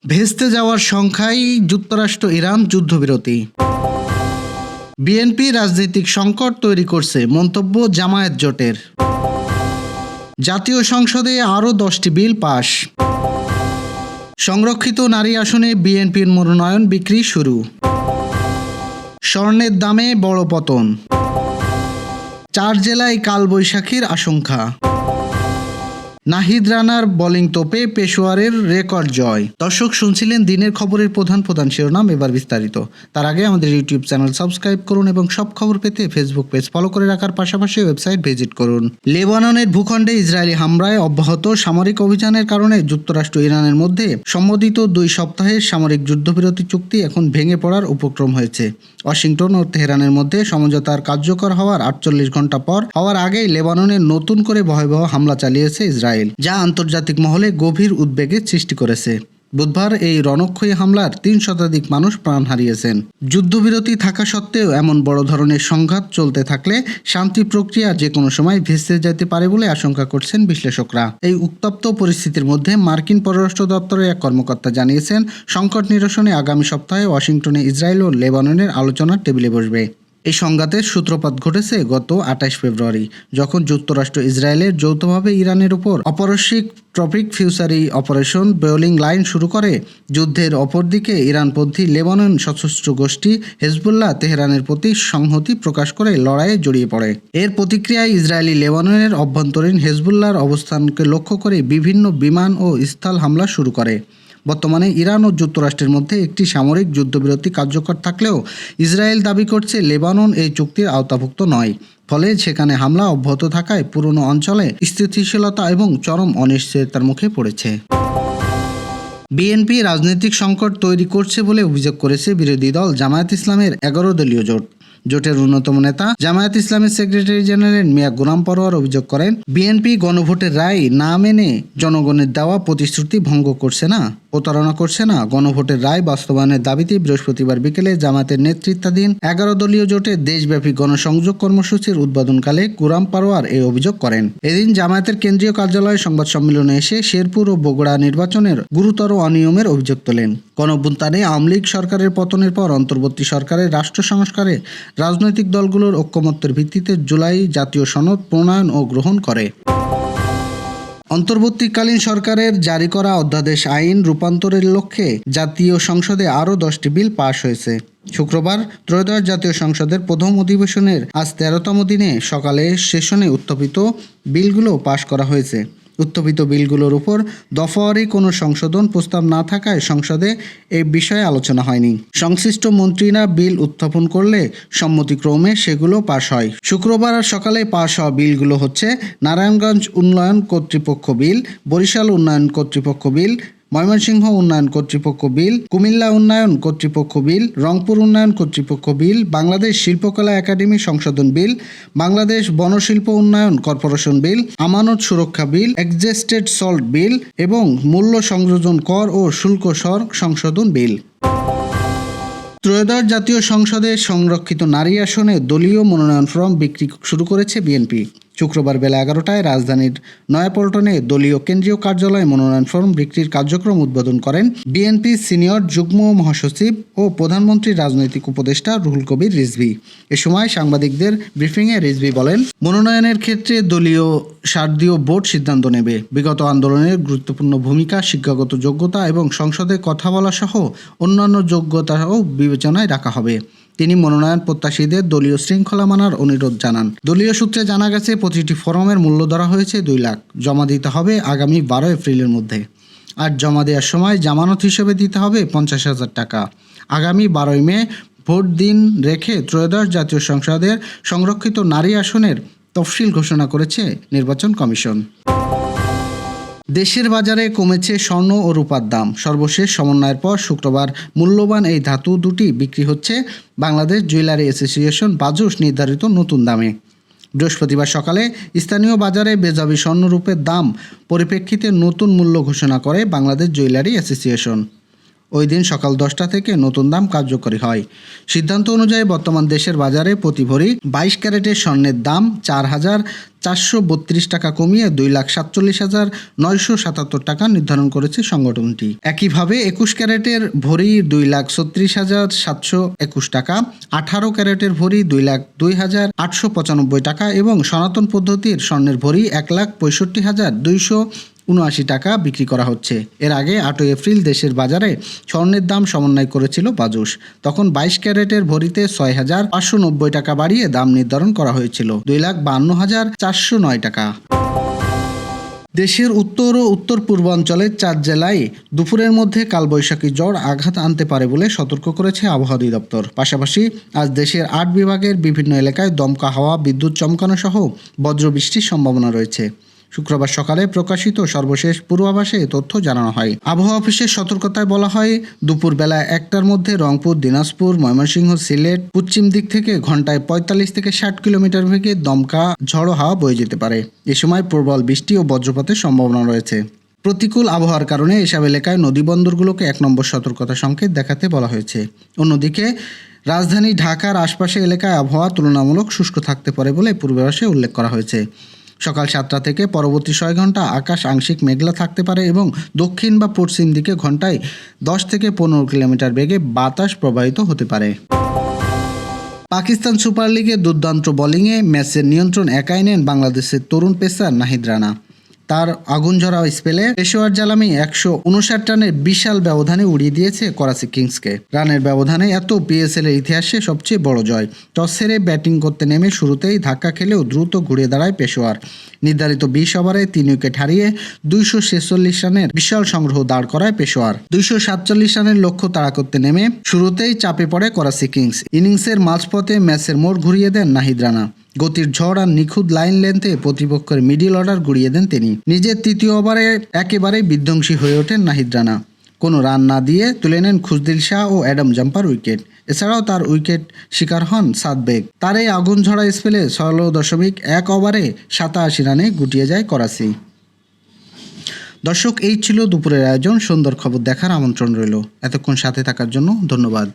ভেস্তে যাওয়ার সংখ্যায় যুক্তরাষ্ট্র ইরান যুদ্ধবিরতি। বিএনপি রাজনৈতিক সংকট তৈরি করছে, মন্তব্য জামায়াত জোটের। জাতীয় সংসদে আরও 10টি বিল পাশ। সংরক্ষিত নারী আসনে বিএনপির মনোনয়ন বিক্রি শুরু। স্বর্ণের দামে বড় পতন। 4 জেলায় কালবৈশাখীর আশঙ্কা। নাহিদ রানার বোলিং তোপে পেশোয়ারের রেকর্ড জয়। দর্শক, শুনছিলেন দিনের খবরের প্রধান শিরোনাম, এবার বিস্তারিত। তার আগে আমাদের ইউটিউব চ্যানেল সাবস্ক্রাইব করুন এবং সব খবর পেতে ফেসবুক পেজ ফলো করে রাখার পাশাপাশি ওয়েবসাইট ভিজিট করুন। লেবাননের ভূখণ্ডে ইসরায়েলি হামলায় অব্যাহত সামরিক অভিযানের কারণে যুক্তরাষ্ট্র ইরানের মধ্যে সম্মতিত 2 সপ্তাহের সামরিক যুদ্ধবিরতি চুক্তি এখন ভেঙে পড়ার উপক্রম হয়েছে। ওয়াশিংটন ও তেহরানের মধ্যে সমঝোতার কার্যকর হওয়ার 48 ঘন্টা পর হওয়ার আগেই লেবাননে নতুন করে ভয়াবহ হামলা চালিয়েছে ইসরায়েল, যা আন্তর্জাতিক মহলে গভীর উদ্বেগের সৃষ্টি করেছে। বুধবার এই রণক্ষয়ী হামলার 3 শতাধিক মানুষ প্রাণ হারিয়েছেন। যুদ্ধবিরতি থাকা সত্ত্বেও এমন বড় ধরনের সংঘাত চলতে থাকলে শান্তি প্রক্রিয়া যে কোনো সময় ভেস্তে যেতে পারে বলে আশঙ্কা করছেন বিশ্লেষকরা। এই উত্তপ্ত পরিস্থিতির মধ্যে মার্কিন পররাষ্ট্র দপ্তরের এক কর্মকর্তা জানিয়েছেন, সংকট নিরসনে আগামী সপ্তাহে ওয়াশিংটনে ইসরায়েল ও লেবাননের আলোচনার টেবিলে বসবে। এই সংঘাতের সূত্রপাত ঘটেছে গত 28 ফেব্রুয়ারি, যখন যুক্তরাষ্ট্র ইসরায়েলের যৌথভাবে ইরানের উপর অপারেশন ট্রপিক ফিউচারি অপারেশন বোলিং লাইন শুরু করে। যুদ্ধের অপরদিকে ইরানপন্থী লেবানন সশস্ত্র গোষ্ঠী হেজবুল্লাহ তেহরানের প্রতি সংহতি প্রকাশ করে লড়াইয়ে জড়িয়ে পড়ে। এর প্রতিক্রিয়ায় ইসরায়েলি লেবাননের অভ্যন্তরীণ হেজবুল্লাহর অবস্থানকে লক্ষ্য করে বিভিন্ন বিমান ও স্থল হামলা শুরু করে। বর্তমানে ইরান ও যুক্তরাষ্ট্রের মধ্যে একটি সামরিক যুদ্ধবিরতি কার্যকর থাকলেও ইসরায়েল দাবি করছে লেবানন এই চুক্তির আওতাভুক্ত নয়। ফলে সেখানে হামলা অব্যাহত থাকায় পুরনো অঞ্চলে স্থিতিশীলতা এবং চরম অনিশ্চয়তার মুখে পড়েছে। বিএনপি রাজনৈতিক সংকট তৈরি করছে বলে অভিযোগ করেছে বিরোধী দল জামায়াত ইসলামের 11 দলীয় জোট। জোটের অন্যতম নেতা জামায়াত ইসলামের সেক্রেটারি জেনারেল মিয়া গোলাম পরোয়ার অভিযোগ করেন, বিএনপি গণভোটের রায় না মেনে জনগণের দেওয়া প্রতিশ্রুতি ভঙ্গ করছে না, প্রতারণা করছে না। গণভোটের রায় বাস্তবায়নের দাবিতে বৃহস্পতিবার বিকেলে জামায়াতের নেতৃত্বাধীন 11 দলীয় জোটের দেশব্যাপী গণসংযোগ কর্মসূচির উদ্বোধনকালে গোলাম পরোয়ার এই অভিযোগ করেন। এদিন জামায়াতের কেন্দ্রীয় কার্যালয়ে সংবাদ সম্মেলনে এসে শেরপুর ও বগুড়া নির্বাচনের গুরুতর অনিয়মের অভিযোগ তোলেন। গণঅভ্যুত্থানে আওয়ামী লীগ সরকারের পতনের পর অন্তর্বর্তী সরকারের রাষ্ট্র সংস্কারে রাজনৈতিক দলগুলোর ঐকমত্যের ভিত্তিতে জুলাই জাতীয় সনদ প্রণয়ন ও গ্রহণ করে। অন্তর্বর্তীকালীন সরকারের জারি করা অধ্যাদেশ আইন রূপান্তরের লক্ষ্যে জাতীয় সংসদে আরও 10টি বিল পাশ হয়েছে। শুক্রবার ত্রয়োদশ জাতীয় সংসদের প্রথম অধিবেশনের আজ 13তম দিনে সকালে সেশনে উত্থাপিত বিলগুলো পাশ করা হয়েছে। উত্থাপিত বিলগুলোর উপর দফাওয়ারি কোনো সংশোধন প্রস্তাব না থাকায় সংসদে এই বিষয়ে আলোচনা হয়নি। সংশ্লিষ্ট মন্ত্রীরা বিল উত্থাপন করলে সম্মতিক্রমে সেগুলো পাশ হয়। শুক্রবার সকালে পাশ হওয়া বিলগুলো হচ্ছে নারায়ণগঞ্জ উন্নয়ন কর্তৃপক্ষ বিল, বরিশাল উন্নয়ন কর্তৃপক্ষ বিল, ময়মনসিংহ উন্নয়ন কর্তৃপক্ষ বিল, কুমিল্লা উন্নয়ন কর্তৃপক্ষ বিল, রংপুর উন্নয়ন কর্তৃপক্ষ বিল, বাংলাদেশ শিল্পকলা একাডেমি সংশোধন বিল, বাংলাদেশ বনশিল্প উন্নয়ন কর্পোরেশন বিল, আমানত সুরক্ষা বিল, এক্সজেস্টেড সল্ট বিল এবং মূল্য সংযোজন কর ও শুল্ক সর সংশোধন বিল। ত্রয়োদশ জাতীয় সংসদে সংরক্ষিত নারী আসনে দলীয় মনোনয়ন ফর্ম বিক্রি শুরু করেছে বিএনপি। শুক্রবার বেলা 11টায় রাজধানীর নয়াপল্টনে দলীয় কেন্দ্রীয় কার্যালয়ে মনোনয়ন ফর্ম বিক্রির কার্যক্রম উদ্বোধন করেন বিএনপি সিনিয়র যুগ্ম মহাসচিব ও প্রধানমন্ত্রীর রাজনৈতিক উপদেষ্টা রুহুল কবির রিজভী। এ সময় সাংবাদিকদের ব্রিফিংয়ে রিজভী বলেন, মনোনয়নের ক্ষেত্রে দলীয় শারদীয় বোর্ড সিদ্ধান্ত নেবে। বিগত আন্দোলনের গুরুত্বপূর্ণ ভূমিকা, শিক্ষাগত যোগ্যতা এবং সংসদে কথা বলা সহ অন্যান্য যোগ্যতাও বিবেচনায় রাখা হবে। তিনি মনোনয়ন প্রত্যাশীদের দলীয় শৃঙ্খলা মানার অনুরোধ জানান। দলীয় সূত্রে জানা গেছে, প্রতিটি ফরমের মূল্য ধরা হয়েছে 2 লাখ। জমা দিতে হবে আগামী 12 এপ্রিলের মধ্যে। আর জমা দেওয়ার সময় জামানত হিসেবে দিতে হবে 50,000 টাকা। আগামী 12 মে ভোট দিন রেখে ত্রয়োদশ জাতীয় সংসদের সংরক্ষিত নারী আসনের তফসিল ঘোষণা করেছে নির্বাচন কমিশন। দেশের বাজারে কমেছে স্বর্ণ ও রূপার দাম। সর্বশেষ সমন্বয়ের পর শুক্রবার মূল্যবান এই ধাতু দুটি বিক্রি হচ্ছে বাংলাদেশ জুয়েলারি অ্যাসোসিয়েশন বাজুস নির্ধারিত নতুন দামে। বৃহস্পতিবার সকালে স্থানীয় বাজারে বেজাবি স্বর্ণরূপের দাম পরিপ্রেক্ষিতে নতুন মূল্য ঘোষণা করে বাংলাদেশ জুয়েলারি অ্যাসোসিয়েশন। ওই দিন সকাল 10টা থেকে নতুন দাম কার্যকরী হয়। সিদ্ধান্ত অনুযায়ী বর্তমান দেশের বাজারে প্রতি ভরি 22 ক্যারেটের স্বর্ণের দাম 4,432 টাকা কমিয়ে 2,47,977 টাকা নির্ধারণ করেছে সংগঠনটি। একইভাবে 21 ক্যারেটের ভরি 2,36,721 টাকা, 18 ক্যারেটের ভরি 2,02,895 টাকা এবং সনাতন পদ্ধতির স্বর্ণের ভরি 1,65,279 টাকা বিক্রি করা হচ্ছে। এর আগে 8 এপ্রিল দেশের বাজারে স্বর্ণের দাম সমন্বয় করেছিল বাজুস। তখন 22 ক্যারেটের ভরিতে 6,590 টাকা বাড়িয়ে দাম নির্ধারণ করা হয়েছিল 2,52,409 টাকা। দেশের উত্তর ও উত্তর পূর্বাঞ্চলের 4 জেলায় দুপুরের মধ্যে কালবৈশাখী ঝড় আঘাত আনতে পারে বলে সতর্ক করেছে আবহাওয়া অধিদপ্তর। পাশাপাশি আজ দেশের 8 বিভাগের বিভিন্ন এলাকায় দমকা হাওয়া, বিদ্যুৎ চমকানো সহ বজ্রবৃষ্টির সম্ভাবনা রয়েছে। শুক্রবার সকালে প্রকাশিত সর্বশেষ পূর্বাভাসে এই তথ্য জানানো হয়। আবহাওয়া অফিসের সতর্কতায় বলা হয়, দুপুর বেলা 1টার মধ্যে রংপুর, দিনাজপুর, ময়মনসিংহ, সিলেট পশ্চিম দিক থেকে ঘন্টায় 45 থেকে 60 কিলোমিটার বেগে দমকা ঝড়ো হাওয়া বয়ে যেতে পারে। এ সময় প্রবল বৃষ্টি ও বজ্রপাতের সম্ভাবনা রয়েছে। প্রতিকূল আবহাওয়ার কারণে এসব এলাকায় নদীবন্দরগুলোকে 1 নম্বর সতর্কতা সংকেত দেখাতে বলা হয়েছে। অন্যদিকে রাজধানী ঢাকার আশপাশের এলাকায় আবহাওয়া তুলনামূলক শুষ্ক থাকতে পারে বলে পূর্বাভাসে উল্লেখ করা হয়েছে। সকাল 7টা থেকে পরবর্তী 6 ঘন্টা আকাশ আংশিক মেঘলা থাকতে পারে এবং দক্ষিণ বা পশ্চিম দিকে ঘন্টায় 10 থেকে 15 কিলোমিটার বেগে বাতাস প্রবাহিত হতে পারে। পাকিস্তান সুপার লিগে দুর্দান্ত বোলিংয়ে ম্যাচের নিয়ন্ত্রণ একাই নেন বাংলাদেশের তরুণ পেসার নাহিদ রানা। তার আগুনঝরা স্পেলে পেশোয়ার জালামি 159 রানের বিশাল ব্যবধানে উড়িয়ে দিয়েছে করাচি কিংসকে। রানের ব্যবধানে এত পিএসএলের ইতিহাসে সবচেয়ে বড় জয়। টস হেরে ব্যাটিং করতে নেমে শুরুতেই ধাক্কা খেলেও দ্রুত ঘুরে দাঁড়ায় পেশোয়ার। নির্ধারিত 20 ওভারে 3 উইকেট হারিয়ে 246 রানের বিশাল সংগ্রহ দাঁড় করায় পেশোয়ার। 247 রানের লক্ষ্য তাড়া করতে নেমে শুরুতেই চাপে পড়ে করাচি কিংস। ইনিংসের মাঝপথে ম্যাচের মোড় ঘুরিয়ে দেন নাহিদ রানা। গতির ঝড় আর নিখুঁত লাইন লেন্থে প্রতিপক্ষের মিডল অর্ডার গুড়িয়ে দেন তিনি। নিজের 3য় ওভারে একেবারেই বিধ্বংসী হয়ে ওঠেন নাহিদ রানা। কোনো রান না দিয়ে তুলে নেন খুশদিল শাহ ও অ্যাডাম জাম্পার উইকেট। এছাড়াও তার উইকেট শিকার হন সাদ বেগ। তার এই আগুন ঝরা স্পেলে 16.1 ওভারে 87 রানে গুটিয়ে যায় করাচি। দর্শক, এই ছিল দুপুরের আয়োজন। সুন্দর খবর দেখার আমন্ত্রণ রইল। এতক্ষণ সাথে থাকার জন্য ধন্যবাদ।